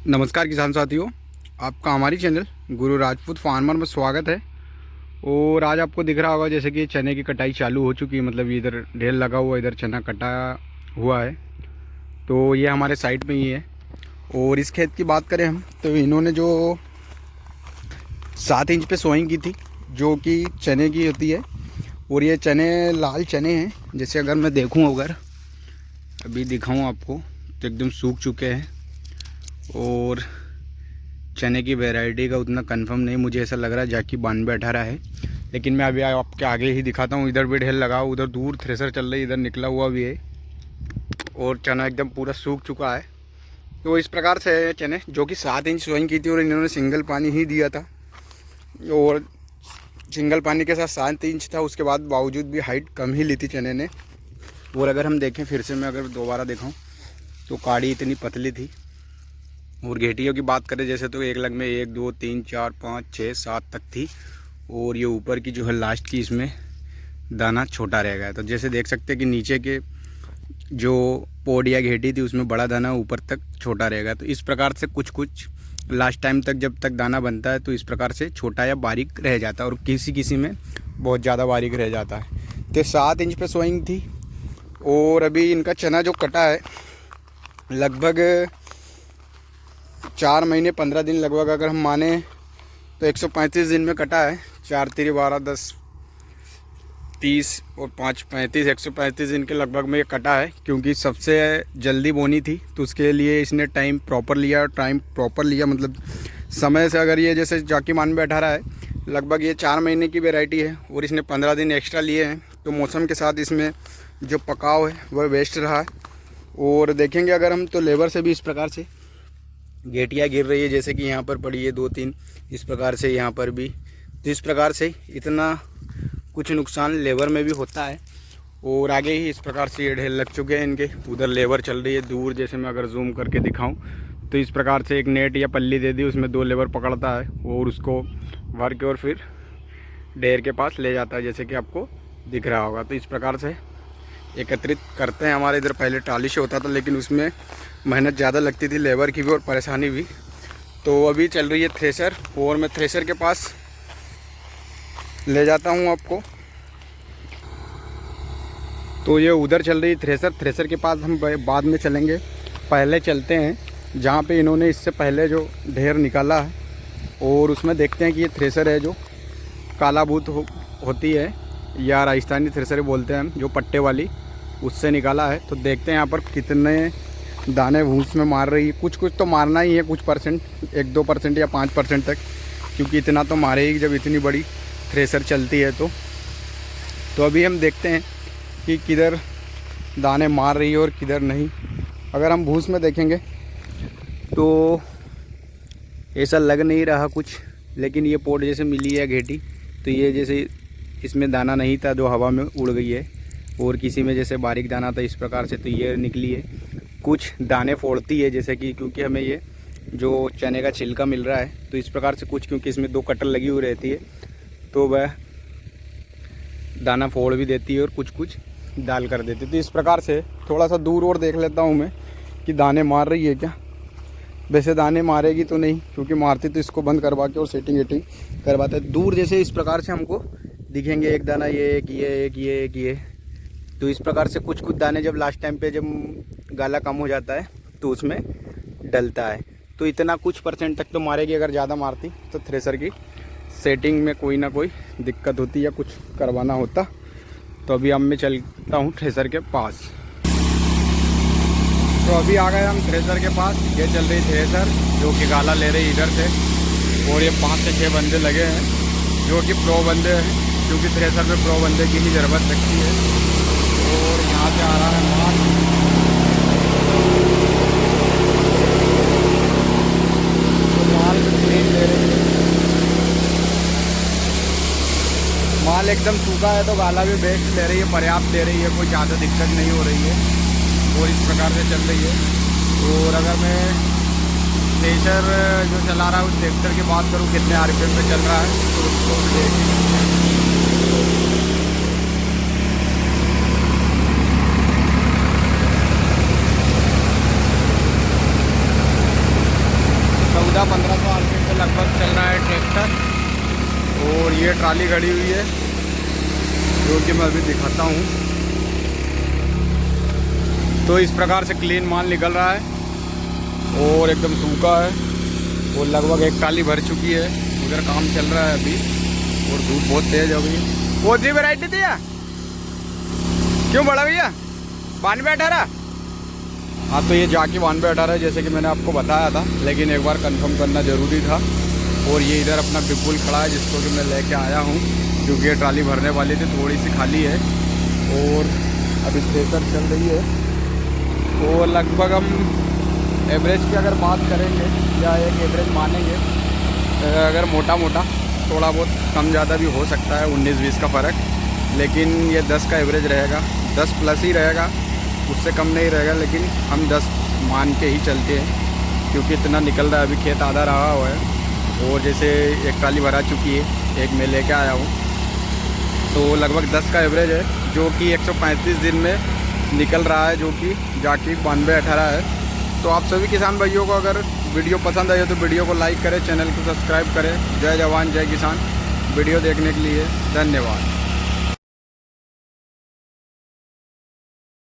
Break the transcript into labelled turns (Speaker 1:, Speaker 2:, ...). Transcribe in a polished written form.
Speaker 1: नमस्कार किसान साथियों, आपका हमारी चैनल गुरु राजपूत फार्मर में स्वागत है। और आज आपको दिख रहा होगा जैसे कि चने की कटाई चालू हो चुकी है। मतलब ये इधर ढेर लगा हुआ, इधर चना कटा हुआ है। तो ये हमारे साइड में ही है। और इस खेत की बात करें हम तो इन्होंने जो 7 इंच पे सोइंग की थी, जो कि चने की होती है। और ये चने लाल चने हैं। जैसे अगर मैं देखूँ, अगर अभी दिखाऊँ आपको तो एकदम सूख चुके हैं। और चने की वैरायटी का उतना कंफर्म नहीं, मुझे ऐसा लग रहा है जाकि 92-18 है। लेकिन मैं अभी आपके आगे ही दिखाता हूँ। इधर भी ढेर लगा, उधर दूर थ्रेसर चल रही है, इधर निकला हुआ भी है। और चना एकदम पूरा सूख चुका है। तो इस प्रकार से है चने, जो कि 7 इंच सोइंग की थी और इन्होंने सिंगल पानी ही दिया था। और सिंगल पानी के साथ 7 इंच था, उसके बाद बावजूद भी हाइट कम ही ली थी चने ने। और अगर हम देखें फिर से, मैं अगर दोबारा दिखाऊँ तो काड़ी इतनी पतली थी। और घेटियों की बात करें जैसे तो एक लग में 1 2 3 4 5 6 7 तक थी। और ये ऊपर की जो है लास्ट की, इसमें दाना छोटा रह गया। तो जैसे देख सकते हैं कि नीचे के जो पोड या घेटी थी उसमें बड़ा दाना, ऊपर तक छोटा रहेगा। तो इस प्रकार से कुछ कुछ लास्ट टाइम तक जब तक दाना बनता है तो इस प्रकार से छोटा या बारीक रह जाता है। और किसी किसी में बहुत ज़्यादा बारीक रह जाता है। तो 7 इंच पे सोइंग थी। और अभी इनका चना जो कटा है लगभग 4 महीने 15 दिन लगभग अगर हम माने तो 135 दिन में कटा है। 4 3 12 10 30 और 5 35, 135 दिन के लगभग में ये कटा है। क्योंकि सबसे जल्दी बोनी थी तो उसके लिए इसने टाइम प्रॉपर लिया। मतलब समय से अगर ये जैसे जाकी मान में 18 है, लगभग ये 4 महीने की वैरायटी है और इसने 15 दिन एक्स्ट्रा लिए हैं। तो मौसम के साथ इसमें जो पकाव है वह वेस्ट रहा है। और देखेंगे अगर हम तो लेबर से भी इस प्रकार से गेटियाँ गिर रही है, जैसे कि यहाँ पर पड़ी है 2-3, इस प्रकार से यहाँ पर भी। तो इस प्रकार से इतना कुछ नुकसान लेबर में भी होता है। और आगे ही इस प्रकार से ये ढेर लग चुके हैं इनके। उधर लेबर चल रही है दूर, जैसे मैं अगर जूम करके दिखाऊं तो इस प्रकार से एक नेट या पल्ली दे दी, उसमें 2 लेबर पकड़ता है और उसको भर के और फिर ढेर के पास ले जाता है, जैसे कि आपको दिख रहा होगा। तो इस प्रकार से एकत्रित करते हैं। हमारे इधर पहले टाली से होता था, लेकिन उसमें मेहनत ज़्यादा लगती थी, लेबर की भी और परेशानी भी। तो अभी चल रही है थ्रेसर, और मैं थ्रेसर के पास ले जाता हूँ आपको। तो ये उधर चल रही थ्रेसर के पास हम बाद में चलेंगे। पहले चलते हैं जहाँ पे इन्होंने इससे पहले जो ढेर निकाला है, और उसमें देखते हैं कि ये थ्रेसर है जो काला बूथ होती है, या राजस्थानी थ्रेसर बोलते हैं हम, जो पट्टे वाली, उससे निकाला है। तो देखते हैं यहाँ पर कितने दाने भूस में मार रही है। कुछ कुछ तो मारना ही है, कुछ परसेंट, 1-2% या 5% तक, क्योंकि इतना तो मारेगी जब इतनी बड़ी थ्रेसर चलती है। तो अभी हम देखते हैं कि किधर दाने मार रही है और किधर नहीं। अगर हम भूस में देखेंगे तो ऐसा लग नहीं रहा कुछ, लेकिन ये पोट जैसे मिली है घेटी, तो ये जैसे इसमें दाना नहीं था जो हवा में उड़ गई है। और किसी में जैसे बारीक दाना था इस प्रकार से, तो ये निकली है। कुछ दाने फोड़ती है, जैसे कि क्योंकि हमें ये जो चने का छिलका मिल रहा है, तो इस प्रकार से कुछ, क्योंकि इसमें 2 कटर लगी हुई रहती है, तो वह दाना फोड़ भी देती है और कुछ कुछ दाल कर देती है। तो इस प्रकार से थोड़ा सा दूर और देख लेता हूँ मैं कि दाने मार रही है क्या। वैसे दाने मारेगी तो नहीं, क्योंकि मारती तो इसको बंद करवा के और सेटिंग वेटिंग करवाते हैं। दूर जैसे इस प्रकार से हमको दिखेंगे, एक दाना ये। तो इस प्रकार से कुछ कुछ दाने जब लास्ट टाइम पे जब गाला कम हो जाता है तो उसमें डलता है। तो इतना कुछ % तक तो मारेगी। अगर ज़्यादा मारती तो थ्रेसर की सेटिंग में कोई ना कोई दिक्कत होती या कुछ करवाना होता। तो अभी अब मैं चलता हूँ थ्रेसर के पास। तो अभी आ गए हम थ्रेसर के पास। ये चल रही थ्रेसर जो कि गाला ले रही इधर से, और ये 5 से 6 बंदे लगे हैं जो कि प्रो बंदे हैं, क्योंकि थ्रेसर पे प्रो बंदे की ही ज़रूरत लगती है। और यहाँ से आ रहा है माल। तो माल क्लीन ले रही है, माल एकदम सूखा है, तो गाला भी बेस्ट ले रही है, पर्याप्त ले रही है, कोई ज़्यादा दिक्कत नहीं हो रही है। और इस प्रकार से चल रही है। और अगर मैं थ्रेसर जो चला रहा है उस ट्रैक्टर की बात करूँ कितने RPM पे चल रहा है, तो उसको भी देख। 1400-1500 आरपीएम पे लगभग चल रहा है ट्रैक्टर। और ये ट्राली खड़ी हुई है जो कि मैं अभी दिखाता हूँ। तो इस प्रकार से क्लीन माल निकल रहा है और एकदम सूखा है। और लगभग एक ट्राली भर चुकी है, उधर काम चल रहा है अभी। और धूप बहुत तेज हो गई। वो जी वैरायटी थी या क्यों बड़ा भैया 9218? हाँ, तो ये जाके 9218 जैसे कि मैंने आपको बताया था, लेकिन एक बार कंफर्म करना ज़रूरी था। और ये इधर अपना बिपुल खड़ा है जिसको कि मैं लेके आया हूँ, क्योंकि ये ट्राली भरने वाली थी, थोड़ी सी खाली है। और अभी थ्रेसर चल रही है। और लगभग हम एवरेज की अगर बात करेंगे या एक एवरेज मानेंगे, अगर मोटा मोटा थोड़ा बहुत कम ज़्यादा भी हो सकता है, 19-20 का फ़र्क, लेकिन ये 10 का एवरेज रहेगा, 10 प्लस ही रहेगा, उससे कम नहीं रहेगा। लेकिन हम 10 मान के ही चलते हैं, क्योंकि इतना निकल रहा है। अभी खेत आधा रहा हुआ है और जैसे एक ट्राली भरा चुकी है, एक मैं लेके आया हूँ, तो लगभग 10 का एवरेज है, जो कि 135 दिन में निकल रहा है, जो कि जाके 9218 है। तो आप सभी किसान भाइयों को अगर वीडियो पसंद आए तो वीडियो को लाइक करें, चैनल को सब्सक्राइब करें। जय जवान जय किसान। वीडियो देखने के लिए धन्यवाद।